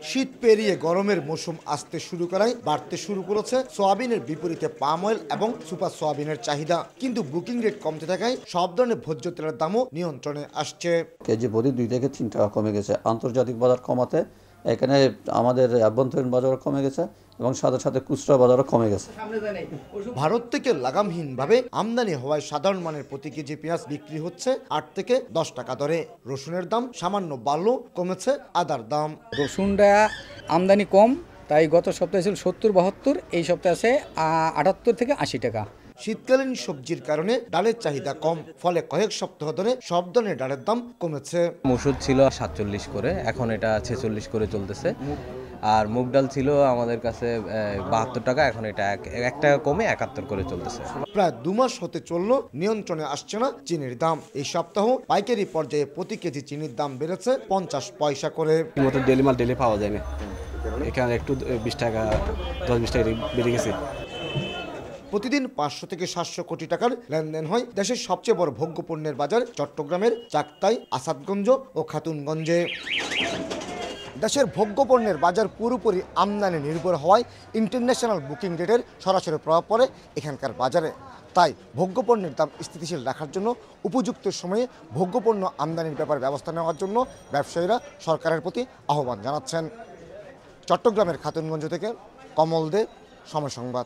শীত পেরিয়ে গরমের মৌসুম আসতে শুরু করায় বাড়তে শুরু করেছে সয়াবিনের বিপরীতে পাম অয়েল এবং সুপার সয়াবিনের চাহিদা। কিন্তু বুকিং রেট কমতে থাকায় সব ধরনের ভোজ্য তেলের দামও নিয়ন্ত্রণে আসছে। কেজি প্রতি 2 থেকে 3 টাকা কমে গেছে। আন্তর্জাতিক বাজার কমাতে এখানে আমাদের আভ্যন্তরীণ বাজারও কমে গেছে এবং সাথে সাথে খুচরা বাজারও কমে গেছে। ভারত থেকে লাগামহীনভাবে আমদানি হওয়ায় সাধারণ মানের প্রতি কেজি পেঁয়াজ বিক্রি হচ্ছে 8 থেকে 10 টাকা দরে। রসুনের দাম সামান্য বাড়লেও কমেছে আদার দাম। রসুনটা আমদানি কম, তাই গত সপ্তাহে ছিল 70-72, এই সপ্তাহে আছে 78 থেকে 80 টাকা। শীতকালীন সবজির কারণে ডালের চাহিদা কম, ফলে কয়েক সপ্তাহ ধরে সব ধরনের ডালের দাম কমেছে। মসুর ছিল 47 করে, এখন এটা 46 করে চলতেছে। আর মুগ ডাল ছিল আমাদের কাছে 72 টাকা, এখন এটা 1 টাকা কমে 71 করে চলতেছে। প্রায় 2 মাস হতে চলল নিয়ন্ত্রণে আসছে না চিনির দাম। এই সপ্তাহ পাইকারি পর্যায়ে প্রতি কেজি চিনির দাম বেড়েছে 50 পয়সা করে। ডেলি মাল ডেলি পাওয়া যায় না, এখানে একটু 20 টাকা 10-20 টাকা বেড়ে গেছে। প্রতিদিন 500 থেকে 700 কোটি টাকার লেনদেন হয় দেশের সবচেয়ে বড় ভোগ্য পণ্যের বাজার চট্টগ্রামের চাকতাই, আসাদগঞ্জ ও খাতুনগঞ্জে। দেশের ভোগ্য পণ্যের বাজার পুরোপুরি আমদানি নির্ভর হওয়ায় ইন্টারন্যাশনাল বুকিং রেটের সরাসরি প্রভাব পড়ে এখানকার বাজারে। তাই ভোগ্য পণ্যের দাম স্থিতিশীল রাখার জন্য উপযুক্ত সময়ে ভোগ্য পণ্য আমদানির ব্যাপারে ব্যবস্থা নেওয়ার জন্য ব্যবসায়ীরা সরকারের প্রতি আহ্বান জানাচ্ছেন। চট্টগ্রামের খাতুনগঞ্জ থেকে কমল দে, সময় সংবাদ।